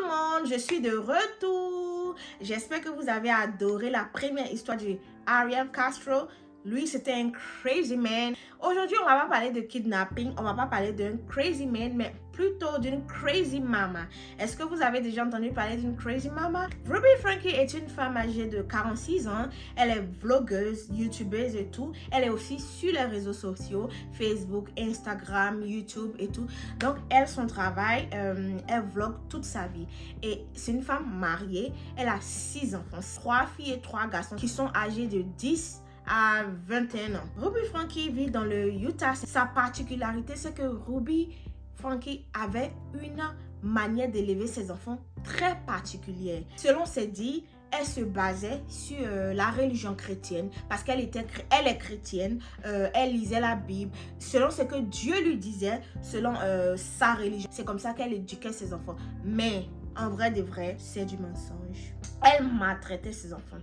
monde, je suis de retour. J'espère que vous avez adoré la première histoire de Ariel Castro. Lui, c'était un crazy man. Aujourd'hui, on va pas parler de kidnapping, on va pas parler d'un crazy man, mais plutôt d'une crazy mama. Est-ce que vous avez déjà entendu parler d'une crazy mama? Ruby Frankie est une femme âgée de 46 ans. Elle est vlogueuse, youtubeuse et tout. Elle est aussi sur les réseaux sociaux, Facebook, Instagram, YouTube et tout. Donc, elle, son travail, elle vlog toute sa vie. Et c'est une femme mariée. Elle a 6 enfants, 3 filles et 3 garçons qui sont âgés de 10 à 21 ans. Ruby Frankie vit dans le Utah. Sa particularité, c'est que Ruby Frankie avait une manière d'élever ses enfants très particulière. Selon ses dires, elle se basait sur la religion chrétienne parce elle est chrétienne, elle lisait la Bible selon ce que Dieu lui disait, selon sa religion. C'est comme ça qu'elle éduquait ses enfants. Mais en vrai de vrai, c'est du mensonge. Elle maltraitait ses enfants.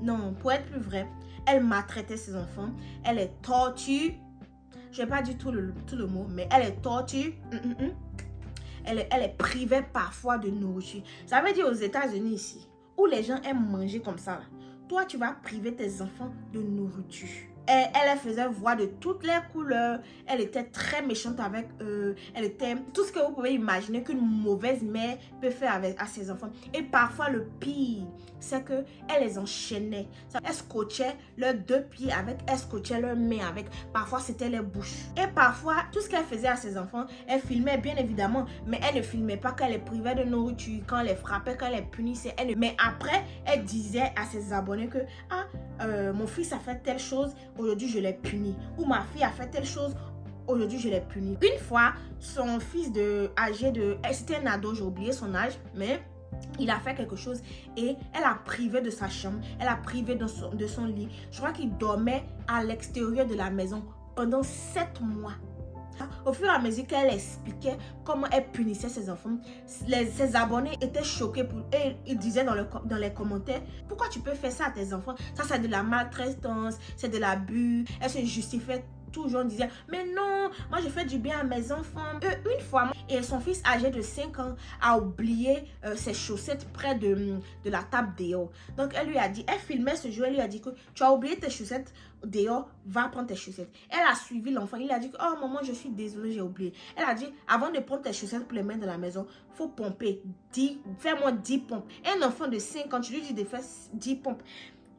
Non, pour être plus vrai, elle maltraitait ses enfants. Elle est tortue. Je n'ai pas dit tout le mot, mais elle est tortue. Elle est privée parfois de nourriture. Ça veut dire aux États-Unis ici, où les gens aiment manger comme ça, là, toi, tu vas priver tes enfants de nourriture. Elle faisait voir de toutes les couleurs. Elle était très méchante avec eux. Elle était tout ce que vous pouvez imaginer qu'une mauvaise mère peut faire à ses enfants. Et parfois, le pire, c'est qu'elle les enchaînait. Elle scotchait leurs 2 pieds avec, elle scotchait leurs mains avec. Parfois, c'était les bouches. Et parfois, tout ce qu'elle faisait à ses enfants, elle filmait bien évidemment. Mais elle ne filmait pas quand elle les privait de nourriture, quand elle les frappait, quand elle les punissait. Mais après, elle disait à ses abonnés que mon fils a fait telle chose, aujourd'hui je l'ai puni. Ou ma fille a fait telle chose, aujourd'hui je l'ai puni. Une fois, son fils c'était un ado, j'ai oublié son âge, mais il a fait quelque chose et elle a privé de sa chambre, elle a privé de son lit. Je crois qu'il dormait à l'extérieur de la maison pendant 7 mois. Au fur et à mesure qu'elle expliquait comment elle punissait ses enfants, ses abonnés étaient choqués et ils disaient dans les commentaires: pourquoi tu peux faire ça à tes enfants? Ça, c'est de la maltraitance, c'est de l'abus. Elle se justifiait toujours en disant: mais non, moi je fais du bien à mes enfants. Une fois, et son fils âgé de 5 ans a oublié ses chaussettes près de la table dehors. Donc elle lui a dit, elle filmait ce jour, elle lui a dit que tu as oublié tes chaussettes dehors, va prendre tes chaussettes. Elle a suivi l'enfant, il a dit que oh maman, je suis désolée, j'ai oublié. Elle a dit, avant de prendre tes chaussettes pour les mettre dans la maison, faut pomper. Fais-moi 10 pompes. Un enfant de 5 ans, tu lui dis de faire 10 pompes.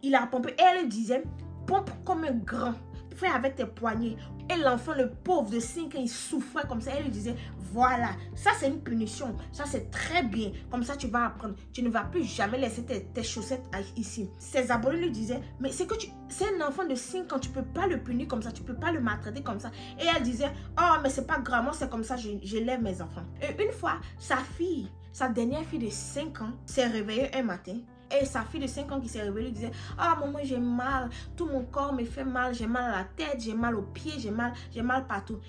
Il a pompé et elle lui disait, pompe comme un grand. Fais avec tes poignets. Et l'enfant, le pauvre de 5 ans, il souffrait comme ça. Elle lui disait, voilà, ça c'est une punition. Ça c'est très bien. Comme ça, tu vas apprendre. Tu ne vas plus jamais laisser tes chaussettes ici. Ses abonnés lui disaient, mais c'est un enfant de 5 ans. Tu ne peux pas le punir comme ça. Tu ne peux pas le maltraiter comme ça. Et elle disait, oh, mais c'est pas grave. Moi, c'est comme ça, j'élève mes enfants. Et une fois, sa dernière fille de 5 ans, s'est réveillée un matin. Et sa fille de 5 ans qui s'est réveillée lui disait, ah maman, j'ai mal, tout mon corps me fait mal, j'ai mal à la tête, j'ai mal aux pieds, j'ai mal partout.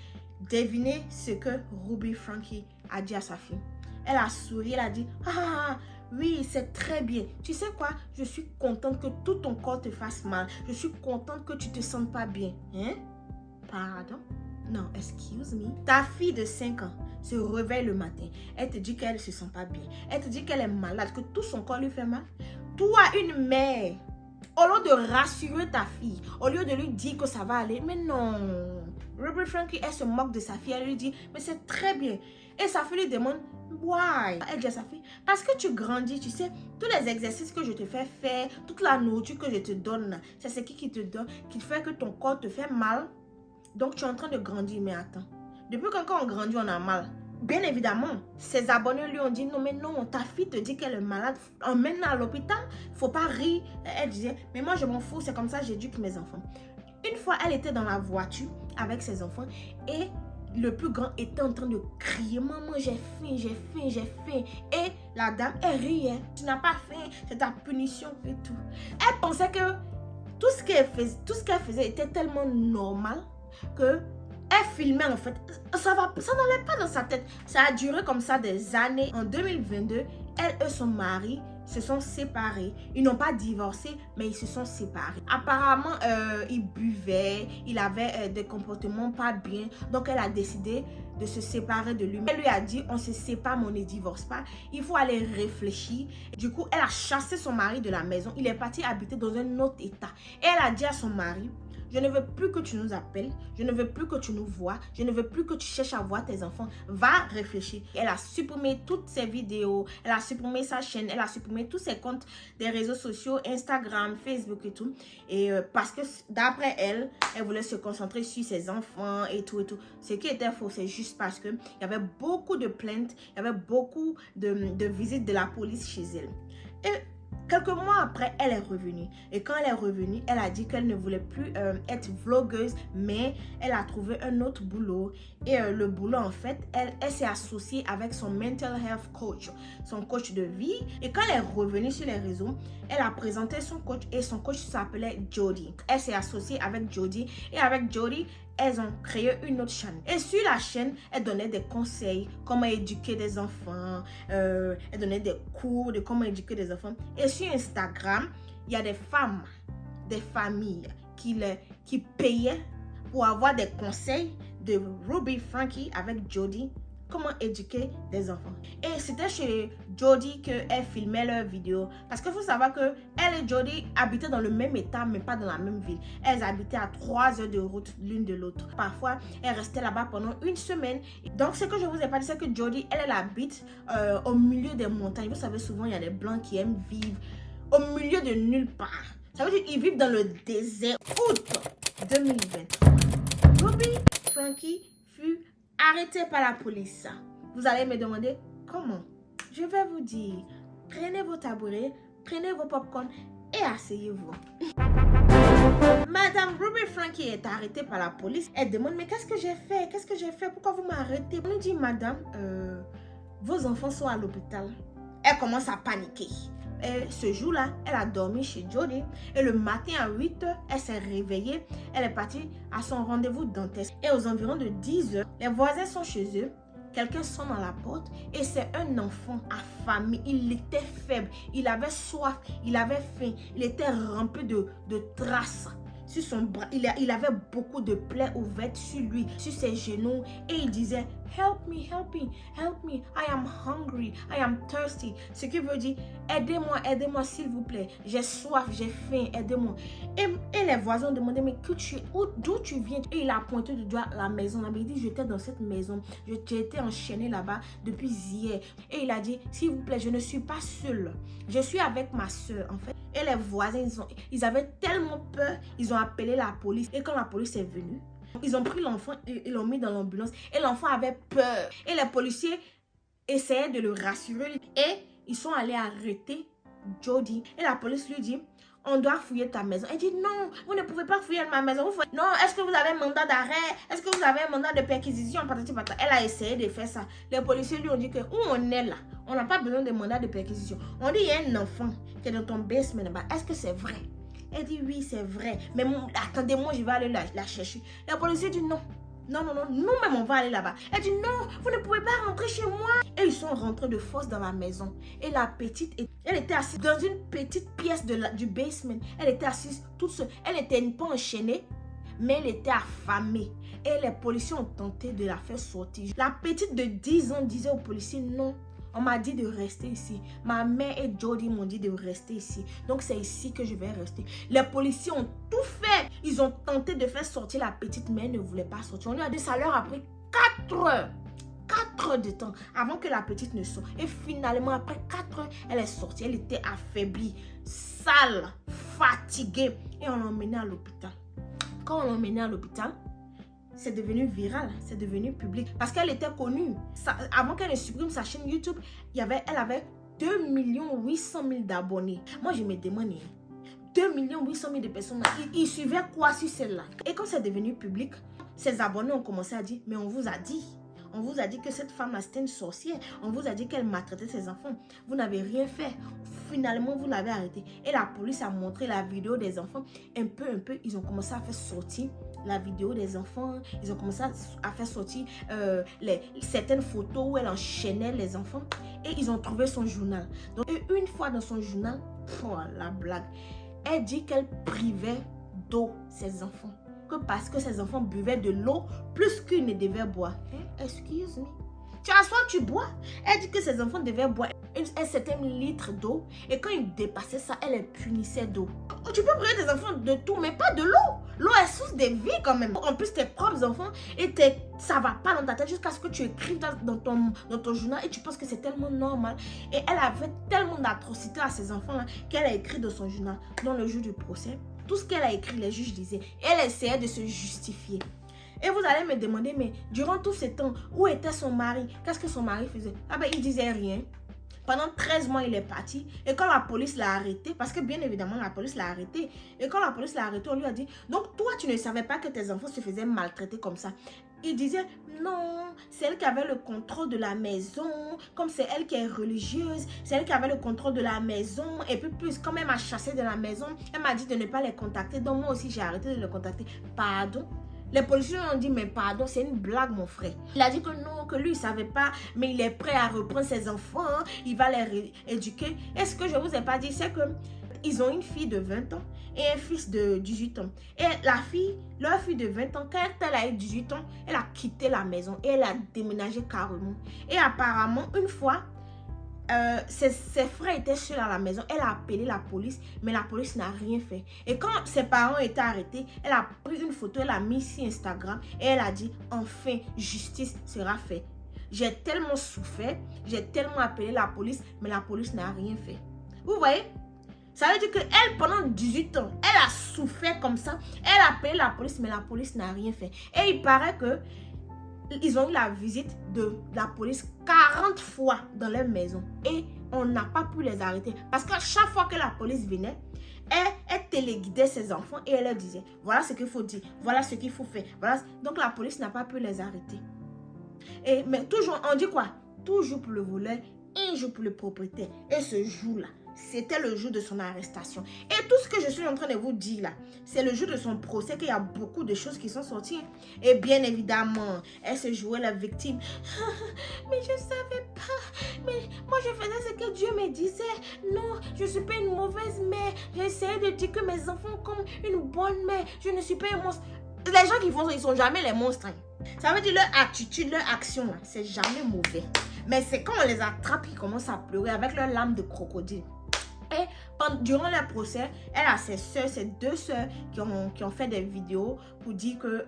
Devinez ce que Ruby Frankie a dit à sa fille. Elle a souri, elle a dit, ah oui, c'est très bien. Tu sais quoi, je suis contente que tout ton corps te fasse mal. Je suis contente que tu te sentes pas bien. Hein? Pardon? Non, excuse me. Ta fille de 5 ans se réveille le matin. Elle te dit qu'elle ne se sent pas bien. Elle te dit qu'elle est malade, que tout son corps lui fait mal. Toi, une mère, au lieu de rassurer ta fille, au lieu de lui dire que ça va aller, mais non. Ruby Frankie, elle se moque de sa fille. Elle lui dit, mais c'est très bien. Et sa fille lui demande, why? Elle dit à sa fille, parce que tu grandis, tu sais, tous les exercices que je te fais faire, toute la nourriture que je te donne, c'est ce qui te donne, qui fait que ton corps te fait mal. Donc, tu es en train de grandir, mais attends. Depuis quand on grandit, on a mal. Bien évidemment, ses abonnés lui ont dit, non, mais non, ta fille te dit qu'elle est malade. Emmène-la à l'hôpital, faut pas rire. Elle disait, mais moi, je m'en fous, c'est comme ça que j'éduque mes enfants. Une fois, elle était dans la voiture avec ses enfants et le plus grand était en train de crier, maman, j'ai faim, j'ai faim, j'ai faim. Et la dame, elle riait. Tu n'as pas faim, c'est ta punition et tout. Elle pensait que tout ce qu'elle faisait était tellement normal que elle filmait en fait. Ça n'allait pas dans sa tête. Ça a duré comme ça des années. En 2022, elle et son mari se sont séparés. Ils n'ont pas divorcé, mais ils se sont séparés. Apparemment, il buvait, il avait des comportements pas bien. Donc, elle a décidé de se séparer de lui. Elle lui a dit, on se sépare, mais on ne divorce pas. Il faut aller réfléchir. Du coup, elle a chassé son mari de la maison. Il est parti habiter dans un autre état. Et elle a dit à son mari, je ne veux plus que tu nous appelles, je ne veux plus que tu nous vois, je ne veux plus que tu cherches à voir tes enfants. Va réfléchir. Elle a supprimé toutes ses vidéos, elle a supprimé sa chaîne, elle a supprimé tous ses comptes des réseaux sociaux, Instagram, Facebook et tout. Et parce que d'après elle, elle voulait se concentrer sur ses enfants et tout et tout. Ce qui était faux, c'est juste parce que il y avait beaucoup de plaintes, il y avait beaucoup de visites de la police chez elle. Et quelques mois après, elle est revenue. Et quand elle est revenue, elle a dit qu'elle ne voulait plus être vlogueuse, mais elle a trouvé un autre boulot. Et le boulot, en fait, elle s'est associée avec son mental health coach, son coach de vie. Et quand elle est revenue sur les réseaux, elle a présenté son coach et son coach s'appelait Jody. Elle s'est associée avec Jody et avec Jody, elles ont créé une autre chaîne. Et sur la chaîne, elle donnait des conseils, comment éduquer des enfants. Elle donnait des cours de comment éduquer des enfants. Et sur Instagram, il y a des femmes, des familles qui payaient pour avoir des conseils de Ruby Frankie avec Jody. Comment éduquer des enfants. Et c'était chez Jody qu'elle filmait leurs vidéos. Parce qu'il faut savoir que elle et Jody habitaient dans le même état, mais pas dans la même ville. Elles habitaient à 3 heures de route l'une de l'autre. Parfois, elles restaient là-bas pendant une semaine. Donc, ce que je vous ai pas dit, c'est que Jody, elle habite au milieu des montagnes. Vous savez, souvent, il y a des Blancs qui aiment vivre au milieu de nulle part. Ça veut dire qu'ils vivent dans le désert. Août 2023. Ruby Frankie fut arrêté par la police. Vous allez me demander comment? Je vais vous dire, prenez vos tabourets, prenez vos popcorn et asseyez-vous. Madame Ruby Frankie est arrêtée par la police. Elle demande, mais qu'est-ce que j'ai fait? Qu'est-ce que j'ai fait? Pourquoi vous m'arrêtez? On lui dit, madame, vos enfants sont à l'hôpital. Elle commence à paniquer. Et ce jour-là, elle a dormi chez Jody. Et le matin à 8 h, elle s'est réveillée. Elle est partie à son rendez-vous dentiste. Et aux environs de 10 h, les voisins sont chez eux. Quelqu'un sonne à la porte et c'est un enfant affamé. Il était faible, il avait soif, il avait faim. Il était rempli de traces. Sur son bras, il avait beaucoup de plaies ouvertes sur lui, sur ses genoux. Et il disait, help me, help me, help me. I am hungry, I am thirsty. Ce qui veut dire, aidez-moi, aidez-moi s'il vous plaît. J'ai soif, j'ai faim, aidez-moi. Et les voisins demandaient, mais d'où tu viens? Et il a pointé du doigt la maison. Il dit, j'étais dans cette maison. J'ai été enchaîné là-bas depuis hier. Et il a dit, s'il vous plaît, je ne suis pas seule. Je suis avec ma soeur, en fait. Et les voisins, ils avaient tellement peur, ils ont appelé la police. Et quand la police est venue, ils ont pris l'enfant et ils l'ont mis dans l'ambulance. Et l'enfant avait peur. Et les policiers essayaient de le rassurer. Et ils sont allés arrêter Jody. Et la police lui dit, on doit fouiller ta maison. Elle dit, non, vous ne pouvez pas fouiller ma maison. Non, est-ce que vous avez un mandat d'arrêt? Est-ce que vous avez un mandat de perquisition? Elle a essayé de faire ça. Les policiers lui ont dit que où on est là, on n'a pas besoin de mandat de perquisition. On dit, il y a un enfant qui est dans ton basement là-bas. Est-ce que c'est vrai? Elle dit, oui, c'est vrai. Mais attendez-moi, je vais aller la chercher. Les policiers disent, non. Non, non, non, nous-mêmes, on va aller là-bas. Elle dit, non, vous ne pouvez pas rentrer chez moi. Et ils sont rentrés de force dans la maison. Et la petite, elle était assise dans une petite pièce du basement. Elle était assise toute seule. Elle n'était pas enchaînée, mais elle était affamée. Et les policiers ont tenté de la faire sortir. La petite de 10 ans disait aux policiers, non. On m'a dit de rester ici. Ma mère et Jody m'ont dit de rester ici. Donc, c'est ici que je vais rester. Les policiers ont tout fait. Ils ont tenté de faire sortir la petite, mais elle ne voulait pas sortir. On lui a dit, ça leur a pris 4 heures. 4 heures de temps avant que la petite ne sorte. Et finalement, après 4 heures, elle est sortie. Elle était affaiblie, sale, fatiguée. Et on l'a emmenée à l'hôpital. Quand on l'a emmenée à l'hôpital, c'est devenu viral, c'est devenu public. Parce qu'elle était connue. Avant qu'elle ne supprime sa chaîne YouTube, elle avait 2 800 000 d'abonnés. Moi, je me demande, 2 800 000 de personnes, ils suivaient quoi sur celle-là? Et quand c'est devenu public, ses abonnés ont commencé à dire, mais on vous a dit. On vous a dit que cette femme-là, c'était une sorcière. On vous a dit qu'elle maltraitait ses enfants. Vous n'avez rien fait. Finalement, vous l'avez arrêtée. Et la police a montré la vidéo des enfants. Un peu, ils ont commencé à faire sortir la vidéo des enfants. Ils ont commencé à faire sortir certaines photos où elle enchaînait les enfants. Et ils ont trouvé son journal. Donc, une fois dans son journal, la blague, elle dit qu'elle privait d'eau ses enfants. Que parce que ses enfants buvaient de l'eau plus qu'ils ne devaient boire. Excuse me. Tu as soif, tu bois. Elle dit que ses enfants devaient boire un certain litre d'eau. Et quand ils dépassaient ça, elle les punissait d'eau. Tu peux priver tes enfants de tout, mais pas de l'eau. L'eau est source de vie quand même. En plus, tes propres enfants, et ça va pas dans ta tête jusqu'à ce que tu écrives dans ton journal et tu penses que c'est tellement normal. Et elle avait tellement d'atrocités à ses enfants-là qu'elle a écrit dans son journal. Dans le jour du procès, tout ce qu'elle a écrit, les juges disaient. Et elle essayait de se justifier. Et vous allez me demander, mais durant tout ce temps, où était son mari? Qu'est-ce que son mari faisait? Ah ben, il disait rien. Pendant 13 mois, il est parti. Et quand la police l'a arrêté, parce que bien évidemment, la police l'a arrêté. Et quand la police l'a arrêté, on lui a dit, donc toi, tu ne savais pas que tes enfants se faisaient maltraiter comme ça. Il disait, non, c'est elle qui avait le contrôle de la maison. Comme c'est elle qui est religieuse, c'est elle qui avait le contrôle de la maison. Et puis plus, quand elle m'a chassé de la maison, elle m'a dit de ne pas les contacter. Donc moi aussi, j'ai arrêté de les contacter. Pardon? Les policiers ont dit, mais pardon, c'est une blague, mon frère. Il a dit que non, que lui, il ne savait pas, mais il est prêt à reprendre ses enfants, il va les éduquer. Et ce que je ne vous ai pas dit, c'est qu'ils ont une fille de 20 ans et un fils de 18 ans. Et leur fille de 20 ans, quand elle a eu 18 ans, elle a quitté la maison et elle a déménagé carrément. Et apparemment, une fois, ses frères étaient seuls à la maison. Elle a appelé la police, mais la police n'a rien fait. Et quand ses parents étaient arrêtés, elle a pris une photo, elle a mis sur Instagram et elle a dit, enfin, justice sera faite. J'ai tellement souffert, j'ai tellement appelé la police, mais la police n'a rien fait. Vous voyez? Ça veut dire qu'elle, pendant 18 ans, elle a souffert comme ça. Elle a appelé la police, mais la police n'a rien fait. Et il paraît que ils ont eu la visite de la police 40 fois dans leur maison. Et on n'a pas pu les arrêter. Parce que chaque fois que la police venait, elle téléguidait ses enfants et elle leur disait, voilà ce qu'il faut dire, voilà ce qu'il faut faire. Voilà. Donc la police n'a pas pu les arrêter. Mais toujours, on dit quoi? Toujours pour le voleur, un jour pour le propriétaire. Et ce jour-là, c'était le jour de son arrestation. Et tout ce que je suis en train de vous dire là, c'est le jour de son procès qu'il y a beaucoup de choses qui sont sorties. Et bien évidemment, elle se jouait la victime. Mais je ne savais pas. Mais moi, je faisais ce que Dieu me disait. Non, je ne suis pas une mauvaise mère. J'essayais de dire que mes enfants comme une bonne mère. Je ne suis pas un monstre. Les gens qui font ça, ils ne sont jamais les monstres. Ça veut dire leur attitude, leur action, c'est jamais mauvais. Mais c'est quand on les attrape qu'ils commencent à pleurer avec leurs larmes de crocodile. Et durant le procès, elle a ses deux sœurs qui ont fait des vidéos pour dire que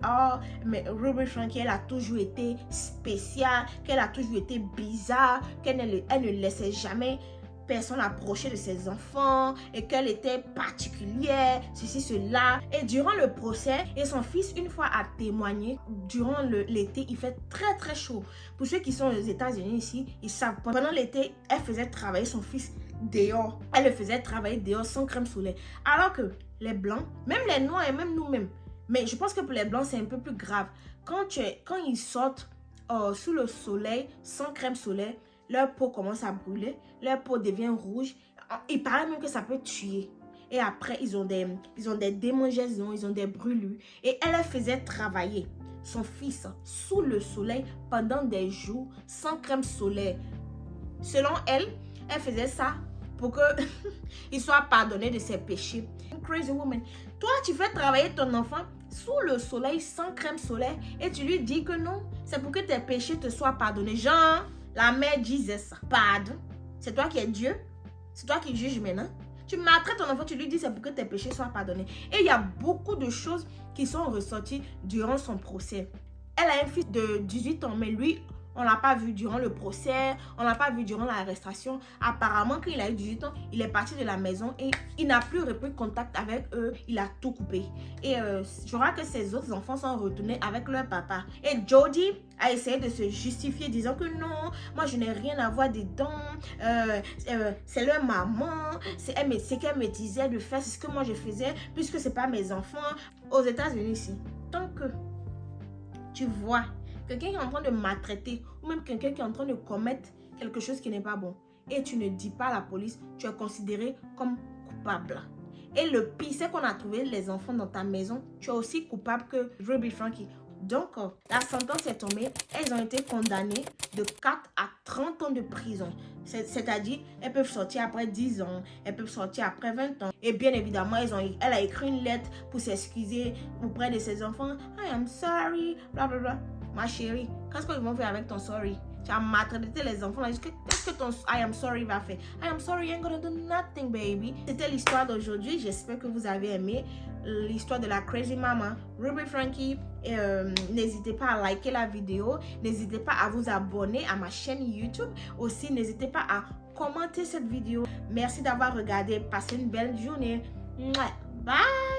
mais Ruby Frankie, elle a toujours été spéciale, qu'elle a toujours été bizarre, qu'elle ne laissait jamais personne approcher de ses enfants et qu'elle était particulière, ceci, cela. Et durant le procès, et son fils, une fois, a témoigné. Durant l'été, il fait très, très chaud. Pour ceux qui sont aux États-Unis ici, ils savent. Pendant l'été, elle faisait travailler son fils dehors. Elle le faisait travailler dehors sans crème solaire. Alors que les Blancs, même les Noirs et même nous-mêmes, mais je pense que pour les Blancs, c'est un peu plus grave. Quand ils sortent sous le soleil, sans crème solaire, leur peau commence à brûler, leur peau devient rouge. Il paraît même que ça peut tuer. Et après, ils ont des démangeaisons, ils ont des brûlures. Et elle faisait travailler son fils sous le soleil pendant des jours sans crème solaire. Selon elle, elle faisait ça pour qu'il soit pardonné de ses péchés. Crazy woman. Toi, tu fais travailler ton enfant sous le soleil sans crème solaire et tu lui dis que non, c'est pour que tes péchés te soient pardonnés. Genre, la mère disait ça. Pardon. C'est toi qui es Dieu. C'est toi qui juges maintenant. Tu maltraites ton enfant, tu lui dis c'est pour que tes péchés soient pardonnés. Et il y a beaucoup de choses qui sont ressorties durant son procès. Elle a un fils de 18 ans, mais lui, on ne l'a pas vu durant le procès, on ne l'a pas vu durant l'arrestation. Apparemment, quand il a eu 18 ans, il est parti de la maison et il n'a plus repris contact avec eux. Il a tout coupé. Et je crois que ses autres enfants sont retournés avec leur papa. Et Jodie a essayé de se justifier, disant que non, moi je n'ai rien à voir dedans. C'est leur maman. C'est qu'elle me disait de faire, c'est ce que moi je faisais, puisque ce n'est pas mes enfants. Aux États-Unis ici, tant que tu vois quelqu'un qui est en train de maltraiter ou même quelqu'un qui est en train de commettre quelque chose qui n'est pas bon et tu ne dis pas à la police, tu es considéré comme coupable. Et le pire, c'est qu'on a trouvé les enfants dans ta maison. Tu es aussi coupable que Ruby Frankie. Donc, la sentence est tombée. Elles ont été condamnées de 4 à 30 ans de prison. C'est-à-dire, elles peuvent sortir après 10 ans, elles peuvent sortir après 20 ans. Et bien évidemment, elle a écrit une lettre pour s'excuser auprès de ses enfants. I am sorry, blablabla. Ma chérie, qu'est-ce qu'ils vont faire avec ton sorry? Tu as maltraité les enfants. Qu'est-ce que ton I am sorry va faire? I am sorry ain't gonna do nothing, baby. C'était l'histoire d'aujourd'hui. J'espère que vous avez aimé l'histoire de la Crazy Mama, Ruby Frankie. N'hésitez pas à liker la vidéo. N'hésitez pas à vous abonner à ma chaîne YouTube. Aussi, n'hésitez pas à commenter cette vidéo. Merci d'avoir regardé. Passez une belle journée. Bye!